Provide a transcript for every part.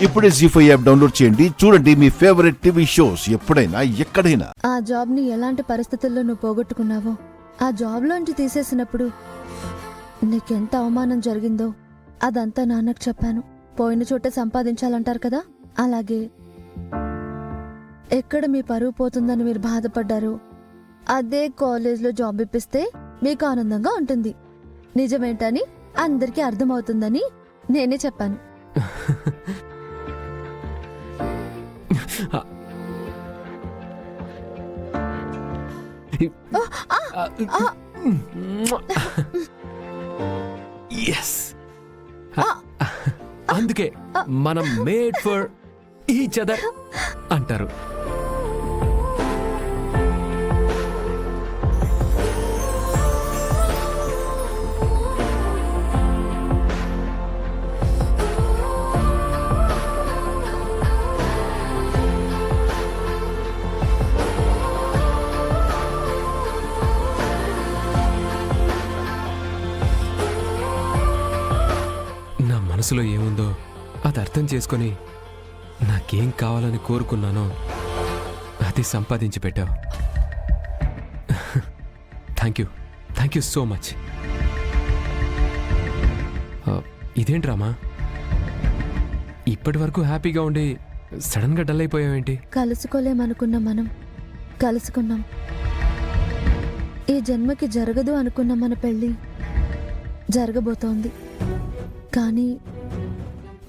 ఇప్పుడే జీ5 app download చేయండి. చూడండి మీ ఫేవరెట్ టీవీ షోస్ ఎప్పుడైనా ఎక్కడైనా. ఆ జాబ్ ని ఎలాంటి పరిస్థితుల్లో నువ్వు పోగొట్టుకున్నావో, ఆ జాబ్ లోంచి తీసేసినప్పుడు నీకెంత అవమానం జరిగిందో అదంతా నాన్నకు చెప్పాను. పోయిన చోటే సంపాదించాలంటారు కదా, అలాగే ఎక్కడ మీ పరువు పోతుందని మీరు బాధపడ్డారు, అదే కాలేజ్లో జాబ్ ఇప్పిస్తే మీకు ఆనందంగా ఉంటుంది. నిజమేంటని అందరికీ అర్థమవుతుందని నేనే చెప్పాను. అందుకే మనం మేడ్ ఫర్ ఈచ్ అదర్ అంటారు. మనసులో ఏముందో అది అర్థం చేసుకొని నాకేం కావాలని కోరుకున్నానో అది సంపాదించి పెట్టావు. Thank you so much. ఇదేంటి రామా, ఇప్పటి వరకు హ్యాపీగా ఉండి సడన్ గా డల్ అయిపోయావేంటి? కలుసుకోలేమనుకున్న మనం కలుసుకున్నాం. ఈ జన్మకి జరగదు అనుకున్న మన పెళ్ళి జరగబోతోంది. కానీ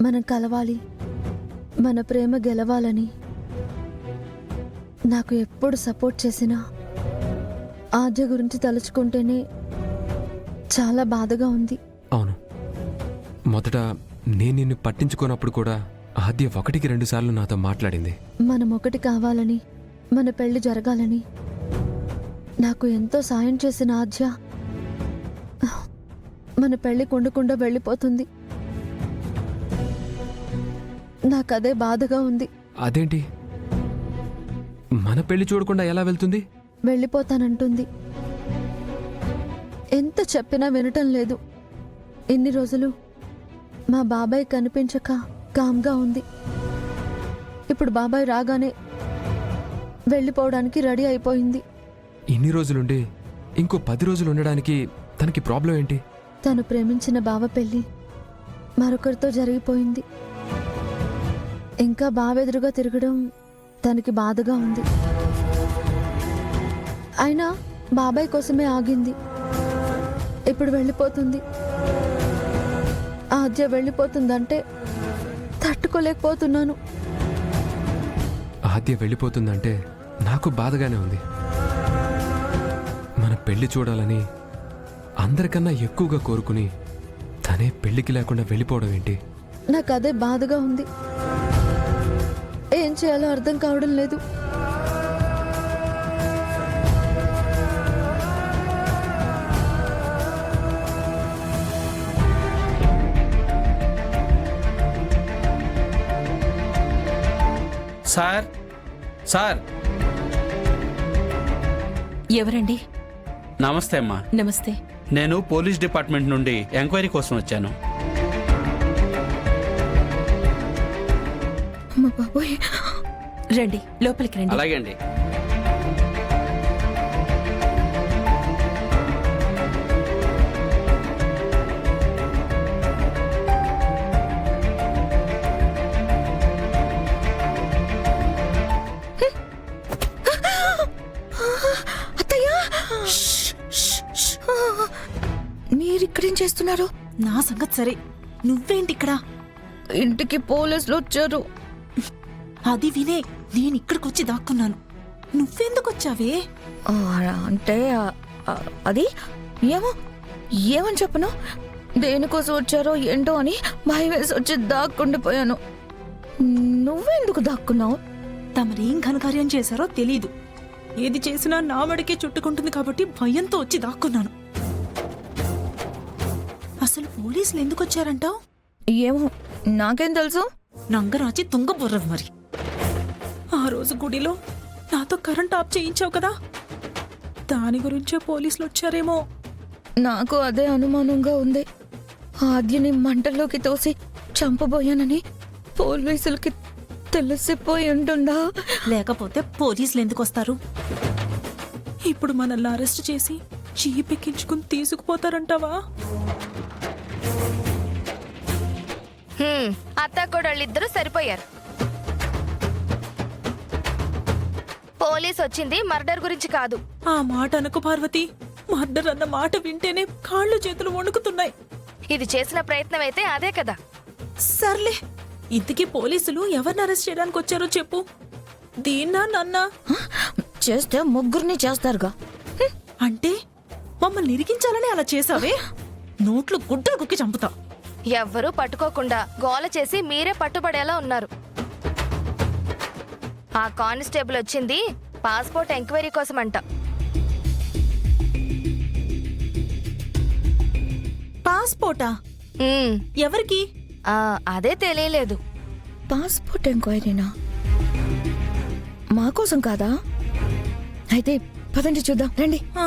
మనం కలవాలి, మన ప్రేమ గెలవాలని నాకు ఎప్పుడు సపోర్ట్ చేసినా ఆద్య గురించి తలుచుకుంటేనే చాలా బాధగా ఉంది. అవును, మొదట నేను నిన్ను పట్టించుకోనప్పుడు కూడా ఆద్య 1-2 సార్లు నాతో మాట్లాడింది. మనం ఒకటి కావాలని, మన పెళ్లి జరగాలని నాకు ఎంతో సాయం చేసిన ఆద్య మన పెళ్లి కొండకుండా వెళ్ళిపోతుంది. నాకదే బాధగా ఉంది. అదేంటి, మన పెళ్లి చూడకుండా ఎలా వెళ్తుంది? వెళ్ళిపోతానంటుంది. ఎంత చెప్పినా వినటం లేదు. ఇన్ని రోజులు మా బాబాయ్ కనిపించక కామ్గా ఉంది. ఇప్పుడు బాబాయ్ రాగానే వెళ్ళిపోవడానికి రెడీ అయిపోయింది. ఇన్ని రోజులుండి ఇంకో 10 రోజులు ఉండడానికి తనకి ప్రాబ్లం ఏంటి? తను ప్రేమించిన బావ పెళ్లి మరొకరితో జరిగిపోయింది. ఇంకా బావెదురుగా తిరగడం తనకి బాధగా ఉంది. అయినా బాబాయ్ కోసమే ఆగింది. ఇప్పుడు వెళ్ళిపోతుంది. ఆద్య వెళ్ళిపోతుందంటే తట్టుకోలేకపోతున్నాను. ఆద్య వెళ్ళిపోతుందంటే నాకు బాధగానే ఉంది. మన పెళ్లి చూడాలని అందరికన్నా ఎక్కువగా కోరుకుని తనే పెళ్లికి లేకుండా వెళ్ళిపోవడం ఏంటి? నాకు అదే బాధగా ఉంది. ఏం చేయాలో అర్థం కావడం లేదు. సార్ సార్ ఎవరండి? నమస్తే అమ్మా. నమస్తే. నేను పోలీస్ డిపార్ట్మెంట్ నుండి ఎంక్వైరీ కోసం వచ్చాను. రండి, లోపలికి రండి. అలాగే అండి. మీరిక్కడేం చేస్తున్నారు? నా సంగతి సరే, నువ్వేంటి ఇక్కడ? ఇంటికి పోలీసులు వచ్చారు. అది వినే నేను ఇక్కడికి వచ్చి దాక్కున్నాను. నువ్వెందుకు వచ్చావే? అంటే అది ఏమని చెప్పను. దేనికోసం వచ్చారో ఏంటో అని భయం వేసి వచ్చి దాక్కుండిపోయాను. నువ్వెందుకు దాక్కున్నావు? తమరేం ఘనకార్యం చేశారో తెలీదు. ఏది చేసినా నా మడికే చుట్టుకుంటుంది కాబట్టి భయంతో వచ్చి దాక్కున్నాను. అసలు పోలీసులు ఎందుకు వచ్చారంటావు? ఏమో, నాకేం తెలుసు. నంగరాచి తుంగబుర్రవు మరి. ఆ రోజు గుడిలో నాతో కరెంట్ ఆఫ్ చేయించావు కదా, దాని గురించే పోలీసులు వచ్చారేమో. నాకు అదే అనుమానంగా ఉంది. ఆద్యని మంటల్లోకి తోసి చంపబోయానని పోలీసులకి తెలిసిపోయి ఉంటుందా? లేకపోతే పోలీసులు ఎందుకు వస్తారు? ఇప్పుడు మనల్ని అరెస్ట్ చేసి చీపెక్కించుకుని తీసుకుపోతారంటావా? అత్తాకోడళ్ళిద్దరూ సరిపోయారు. పోలీస్ వచ్చింది మర్డర్ గురించి కాదు. ఆ మాట అనకు పార్వతి. మర్డర్ అన్న మాట వింటేనే కాళ్ళు చేతులు వణుకుతున్నాయి. ఇది చేసిన ప్రయత్నం అయితే అదే కదా. సర్లే, ఇంతకీ పోలీసులు ఎవరిని అరెస్ట్ చేయడానికి వచ్చారో చెప్పు. దీన్నా నన్నా? చేస్తే ముగ్గురిని చేస్తారుగా. అంటే మమ్మల్ని ఇరికించాలని అలా చేసావే? నోట్లు గుడ్డలు కుక్కి చంపుతా. ఎవ్వరూ పట్టుకోకుండా గోల చేసి మీరే పట్టుబడేలా ఉన్నారు. ఆ కానిస్టేబుల్ వచ్చింది పాస్పోర్ట్ ఎంక్వైరీ కోసమంట. పాస్పోర్టా? ఉమ్, ఎవరికి? అదే తెలియలేదు. పాస్పోర్ట్ ఎంక్వైరీనా? మా కోసం కాదా? అయితే పదండి చూద్దాం, రండి. ఆ,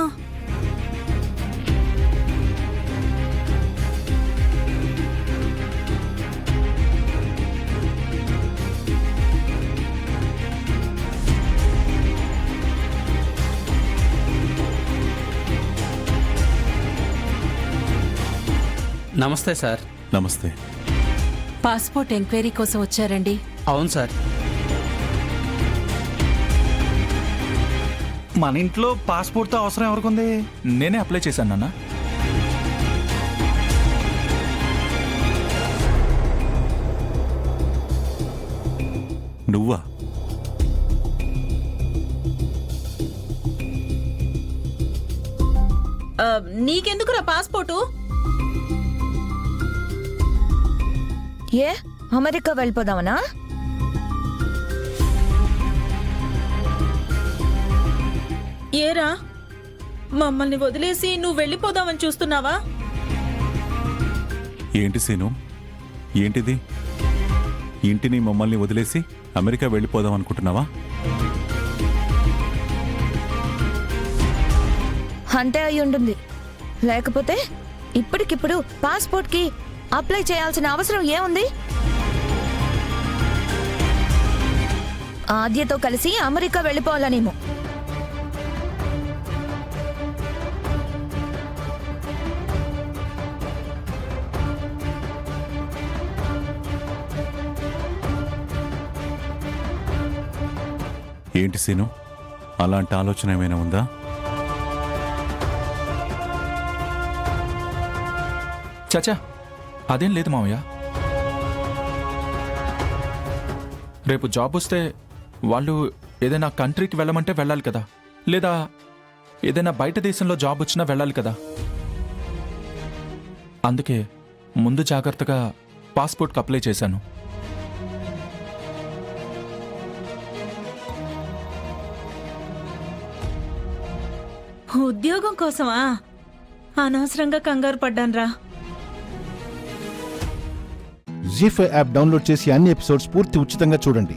నమస్తే సార్. నమస్తే. పాస్పోర్ట్ ఎంక్వైరీ కోసం వచ్చారండి. అవును సార్. మన ఇంట్లో పాస్పోర్ట్తో అవసరం ఎవరికుంది? నేనే అప్లై చేశాను నాన్న. నువ్వా? నీకెందుకురా పాస్పోర్టు? ఏ అమెరికా వెళ్ళిపోదామనా? ఏరా, మమ్మల్ని వదిలేసి నువ్వు వెళ్ళిపోదామని చూస్తున్నావా? ఏంటి సీను, ఏంటిది? ఇంటిని మమ్మల్ని వదిలేసి అమెరికా వెళ్ళిపోదాం అనుకుంటున్నావా? అంటే అయి ఉంటుంది. లేకపోతే ఇప్పటికిప్పుడు పాస్పోర్ట్కి అప్లై చేయాల్సిన అవసరం ఏముంది? ఆద్యతో కలిసి అమెరికా వెళ్ళిపోవాలనేమో. ఏంటి సీను, అలాంటి ఆలోచన ఏమైనా ఉందా? చచా, అదేం లేదు మామయ్య. రేపు జాబ్ వస్తే వాళ్ళు ఏదైనా కంట్రీకి వెళ్ళమంటే వెళ్ళాలి కదా, లేదా ఏదైనా బయట దేశంలో జాబ్ వచ్చినా వెళ్ళాలి కదా. అందుకే ముందు జాగ్రత్తగా పాస్పోర్ట్కి అప్లై చేశాను. ఉద్యోగం కోసమా? అనవసరంగా కంగారు పడ్డాన్రా. జీ5 యాప్ డౌన్లోడ్ చేసి అన్ని ఎపిసోడ్స్ పూర్తి ఉచితంగా చూడండి.